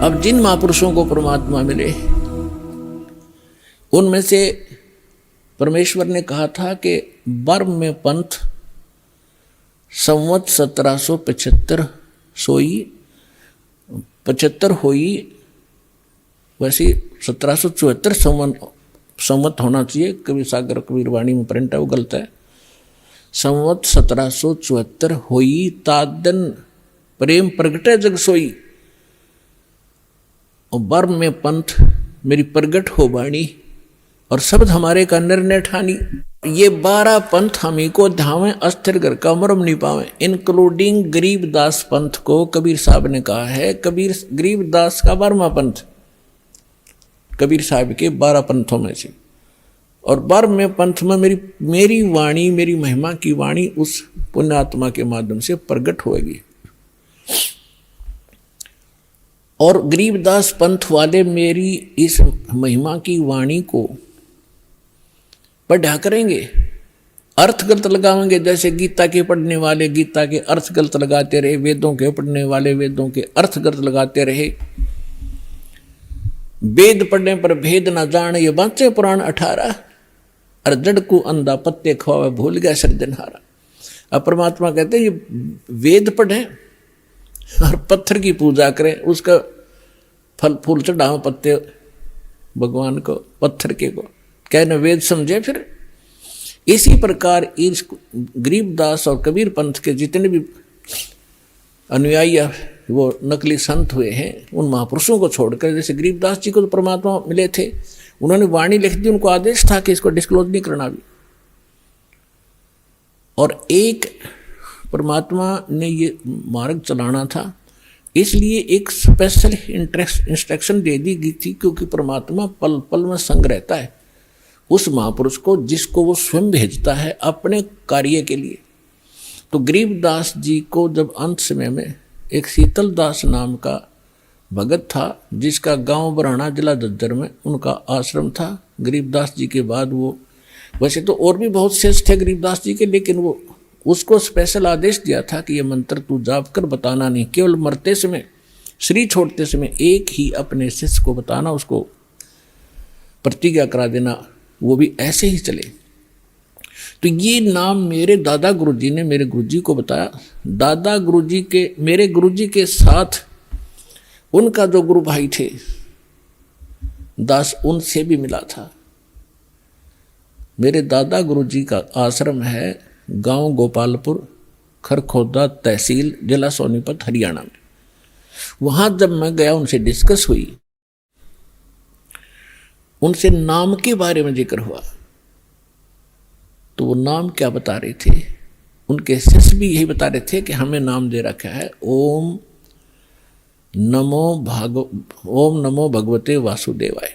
अब जिन महापुरुषों को परमात्मा मिले उनमें से परमेश्वर ने कहा था कि बर्म में पंथ संवत 1775 सोई 75 होई, वैसे 1774 संवत होना चाहिए, कबीर सागर कबीर वाणी में प्रिंट है, वो गलत है। संवत 1774 होई तादन प्रेम प्रगटे जग सोई, और बर्म में पंथ मेरी प्रगट हो बाणी, और शब्द हमारे का निर्णय ठानी। ये 12 पंथ हमी को ध्यावें अस्थिर घर का मरम नहीं पावे, इंक्लूडिंग गरीबदास पंथ को कबीर साहब ने कहा है। गरीबदास का 12वां पंथ कबीर साहब के 12 पंथों में से, और 12वें पंथ में मेरी वाणी, मेरी महिमा की वाणी उस पुण्यात्मा के माध्यम से प्रकट होगी। और गरीबदास पंथ वाले मेरी इस महिमा की वाणी को पढ़ा करेंगे, अर्थ गलत लगाएंगे। जैसे गीता के पढ़ने वाले गीता के अर्थ गलत लगाते रहे, वेदों के पढ़ने वाले वेदों के अर्थ गलत लगाते रहे। वेद पढ़ने पर भेद न जान ये बांचे पुराण 18, और जड़ को अंधा पत्ते खवावे भूल गया सृजनहारा। अब परमात्मा कहते हैं ये वेद पढ़े और पत्थर की पूजा करें, उसका फल फूल चढ़ाओ पत्ते भगवान को, पत्थर के को कहने वेद समझे। फिर इसी प्रकार इस गरीबदास और कबीर पंथ के जितने भी अनुयायी वो नकली संत हुए हैं, उन महापुरुषों को छोड़कर, जैसे गरीबदास जी को तो परमात्मा मिले थे, उन्होंने वाणी लिख दी, उनको आदेश था कि इसको डिस्क्लोज नहीं करना भी। और एक परमात्मा ने ये मार्ग चलाना था, इसलिए एक स्पेशल इंस्ट्रक्शन दे दी गई थी, क्योंकि परमात्मा पल पल में संग रहता है उस महापुरुष को जिसको वो स्वयं भेजता है अपने कार्य के लिए। तो गरीबदास जी को जब अंत समय में एक शीतल दास नाम का भगत था, जिसका गांव बराना जिला झज्जर में उनका आश्रम था। गरीबदास जी के बाद वो, वैसे तो और भी बहुत शेष थे गरीबदास जी के, लेकिन वो उसको स्पेशल आदेश दिया था कि ये मंत्र तू जाप कर बताना नहीं, केवल मरते समय, शरीर छोड़ते समय एक ही अपने शिष्य को बताना, उसको प्रतिज्ञा करा देना, वो भी ऐसे ही चले। तो ये नाम मेरे दादा गुरुजी ने मेरे गुरुजी को बताया। दादा गुरुजी के, मेरे गुरुजी के साथ उनका जो गुरु भाई थे दास, उनसे भी मिला था। मेरे दादा गुरुजी का आश्रम है गांव गोपालपुर, खरखोदा तहसील, जिला सोनीपत, हरियाणा में। वहां जब मैं गया, उनसे डिस्कस हुई, उनसे नाम के बारे में जिक्र हुआ, तो वो नाम क्या बता रहे थे, उनके शिष्य भी यही बता रहे थे कि हमें नाम दे रखा है ओम नमो भगवते वासुदेवाय,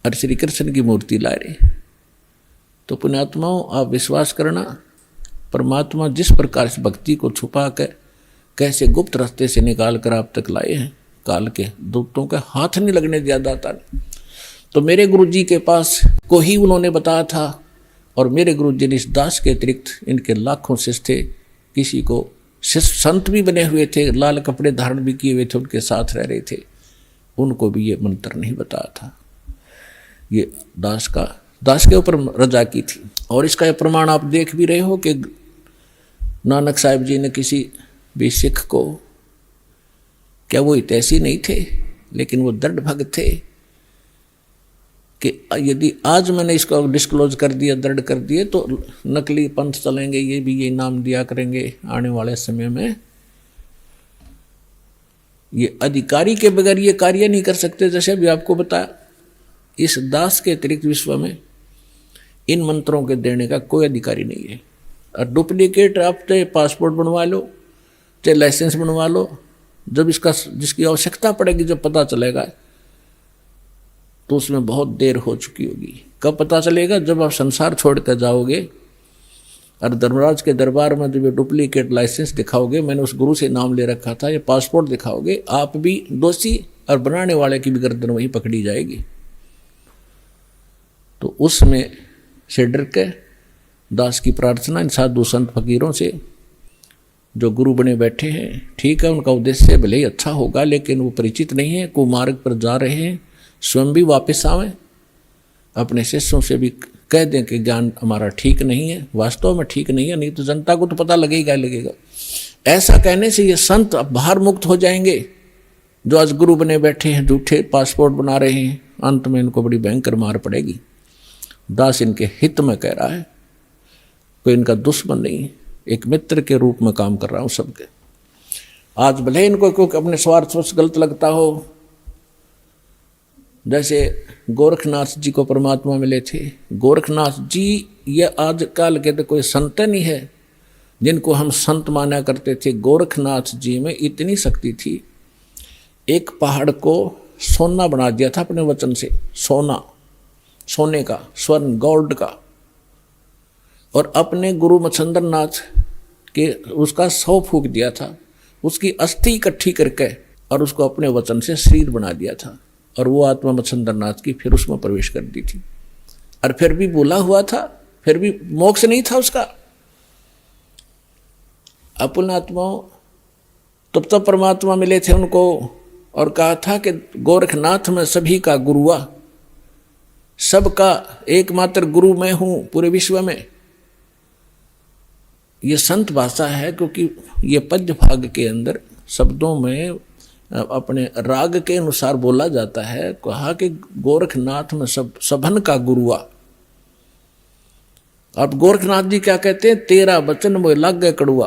और श्री कृष्ण की मूर्ति ला रहे। तो पुण्यात्माओं, आप विश्वास करना, परमात्मा जिस प्रकार से भक्ति को छुपा कर कैसे गुप्त रास्ते से निकाल कर आप तक लाए हैं, काल के दूतों का हाथ नहीं लगने दिया दाता ने। तो मेरे गुरुजी के पास को ही उन्होंने बताया था, और मेरे गुरुजी ने इस दास के अतिरिक्त इनके लाखों शिष्य थे, किसी को शिष्य संत भी बने हुए थे, लाल कपड़े धारण भी किए हुए थे, उनके साथ रह रहे थे, उनको भी ये मंत्र नहीं बताया था। ये दास के ऊपर रजा की थी। और इसका ये प्रमाण आप देख भी रहे हो कि नानक साहिब जी ने किसी भी सिख को, क्या वो हितैषी नहीं थे, लेकिन वो दृढ़ भक्त थे कि यदि आज मैंने इसको डिस्क्लोज कर दिया, दृढ़ कर दिए, तो नकली पंथ चलेंगे, ये भी ये नाम दिया करेंगे आने वाले समय में। ये अधिकारी के बगैर ये कार्य नहीं कर सकते। जैसे अभी आपको बताया, इस दास के अतिरिक्त विश्व में इन मंत्रों के देने का कोई अधिकारी नहीं है। और डुप्लीकेट आप चाहे पासपोर्ट बनवा लो, चाहे लाइसेंस बनवा लो, जब जिसकी आवश्यकता पड़ेगी, जब पता चलेगा, तो उसमें बहुत देर हो चुकी होगी। कब पता चलेगा? जब आप संसार छोड़ कर जाओगे और धर्मराज के दरबार में जब ये डुप्लीकेट लाइसेंस दिखाओगे, मैंने उस गुरु से नाम ले रखा था, ये पासपोर्ट दिखाओगे, आप भी दोषी और बनाने वाले की भी गर्दन वहीं पकड़ी जाएगी। तो उसमें से डर के दास की प्रार्थना इन साधु संत फकीरों से जो गुरु बने बैठे हैं, ठीक है उनका उद्देश्य भले ही अच्छा होगा, लेकिन वो परिचित नहीं है, कुमार्ग पर जा रहे हैं, स्वयं भी वापस आवें, अपने शिष्यों से भी कह दें कि ज्ञान हमारा ठीक नहीं है, वास्तव में ठीक नहीं है, नहीं तो जनता को तो पता लगेगा। ऐसा कहने से ये संत अब बाहर मुक्त हो जाएंगे, जो आज गुरु बने बैठे हैं, झूठे पासपोर्ट बना रहे हैं, अंत में इनको बड़ी भयंकर मार पड़ेगी। दास इनके हित में कह रहा है, कोई इनका दुश्मन नहीं, एक मित्र के रूप में काम कर रहा हूं सबके। आज भले इनको क्योंकि अपने स्वार्थ से गलत लगता हो, जैसे गोरखनाथ जी को परमात्मा मिले थे, गोरखनाथ जी ये आजकल के तो कोई संत नहीं है जिनको हम संत माना करते थे। गोरखनाथ जी में इतनी शक्ति थी, एक पहाड़ को सोना बना दिया था अपने वचन से, सोना, सोने का, स्वर्ण, गोल्ड का, और अपने गुरु मच्छंद्र नाथ के उसका 100 फूंक दिया था, उसकी अस्थि इकट्ठी करके और उसको अपने वचन से शरीर बना दिया था, और वो आत्मा मच्छंद्र नाथ की फिर उसमें प्रवेश कर दी थी, और फिर भी बोला हुआ था, फिर भी मोक्ष नहीं था उसका। अपन आत्माओं तब परमात्मा मिले थे उनको और कहा था कि गोरखनाथ में सभी का गुरुआ, सबका एकमात्र गुरु मैं हूं पूरे विश्व में। ये संत भाषा है, क्योंकि ये पद्य भाग के अंदर शब्दों में अपने राग के अनुसार बोला जाता है। कहा कि गोरखनाथ में सबन का गुरुआ। अब गोरखनाथ जी क्या कहते हैं, तेरा वचन वो लग गए कड़ुआ,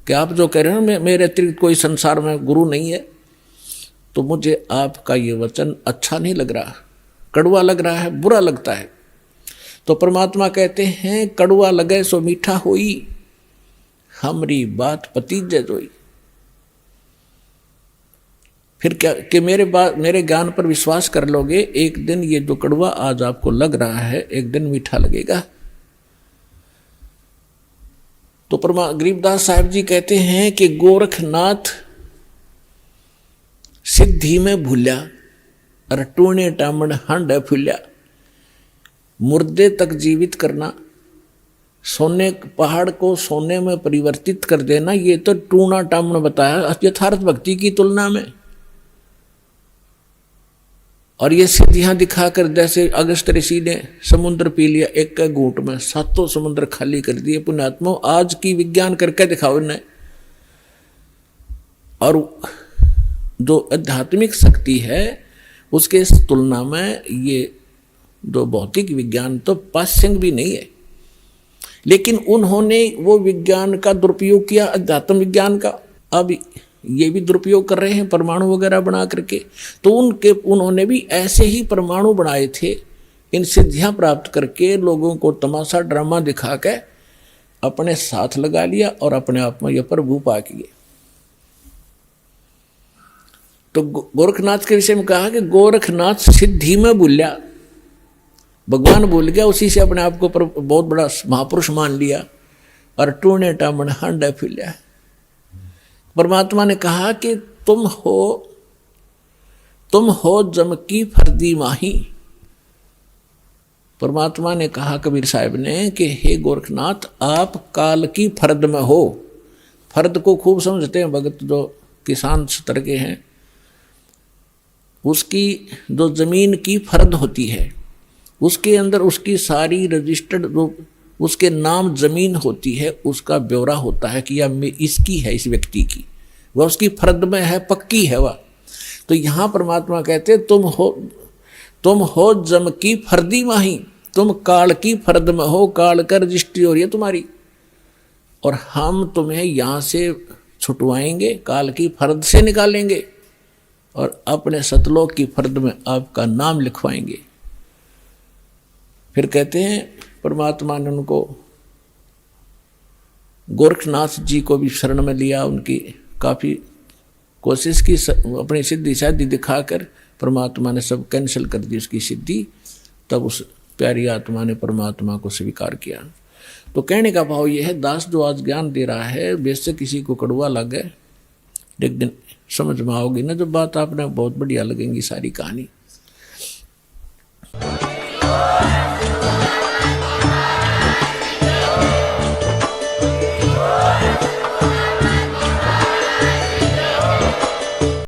कि आप जो कह रहे हैं मेरे अतिरिक्त कोई संसार में गुरु नहीं है, तो मुझे आपका ये वचन अच्छा नहीं लग रहा, कड़ुआ लग रहा है, बुरा लगता है। तो परमात्मा कहते हैं, कड़ुआ लगे सो मीठा होई, हमरी बात पतीजे जोई। फिर क्या कि मेरे ज्ञान पर विश्वास कर लोगे, एक दिन ये जो कड़वा आज आपको लग रहा है, एक दिन मीठा लगेगा। तो गरीबदास साहब जी कहते हैं कि गोरखनाथ सिद्धि में भूल्या, और टूणे टामण हंड फूल्या। मुर्दे तक जीवित करना, सोने पहाड़ को सोने में परिवर्तित कर देना, ये तो टूणा टामण बताया यथार्थ भक्ति की तुलना में। और ये सिद्धियां दिखाकर, जैसे अगस्त ऋषि ने समुद्र पी लिया एक के घूंट में, 7 समुद्र खाली कर दिए। पुण्यात्मा आज की विज्ञान करके दिखाओ इन्हें। और जो आध्यात्मिक शक्ति है उसके तुलना में ये जो भौतिक विज्ञान तो पाश्यंग भी नहीं है। लेकिन उन्होंने वो विज्ञान का दुरुपयोग किया, अध्यात्म विज्ञान का। अब ये भी दुरुपयोग कर रहे हैं परमाणु वगैरह बना करके। तो उन्होंने भी ऐसे ही परमाणु बनाए थे, इन सिद्धियां प्राप्त करके लोगों को तमाशा ड्रामा दिखा के अपने साथ लगा लिया और अपने आप में यह प्रभु पा किए। तो गोरखनाथ के विषय में कहा कि गोरखनाथ सिद्धि में भूल्या, भगवान भूल गया, उसी से अपने आप को बहुत बड़ा महापुरुष मान लिया, और टूणे टामण हंड फूल्या। परमात्मा ने कहा कि तुम हो जम की फर्दी माही। परमात्मा ने कहा कबीर साहब ने कि हे गोरखनाथ, आप काल की फर्द में हो। फर्द को खूब समझते हैं भगत, जो किसान स्तर के हैं। उसकी जो जमीन की फर्द होती है, उसके अंदर उसकी सारी रजिस्टर्ड जो उसके नाम जमीन होती है, उसका ब्यौरा होता है कि यह इसकी है, इस व्यक्ति की, वह उसकी फर्द में है, पक्की है वह। तो यहाँ परमात्मा कहते तुम हो जम की फर्दी माही, तुम काल की फर्द में हो, काल का रजिस्ट्री हो रही है तुम्हारी, और हम तुम्हें यहाँ से छुटवाएंगे, काल की फर्द से निकालेंगे और अपने सतलोक की फर्द में आपका नाम लिखवाएंगे। फिर कहते हैं परमात्मा ने उनको गोरखनाथ जी को भी शरण में लिया, उनकी काफ़ी कोशिश की, अपनी सिद्धि शादी दिखाकर परमात्मा ने सब कैंसिल कर दी उसकी सिद्धि। तब उस प्यारी आत्मा ने परमात्मा को स्वीकार किया। तो कहने का भाव यह है, दास जो आज ज्ञान दे रहा है, बेशक किसी को कड़वा लगे, एक दिन समझ में आओगी ना जब बात, आपने बहुत बढ़िया लगेंगी सारी कहानी।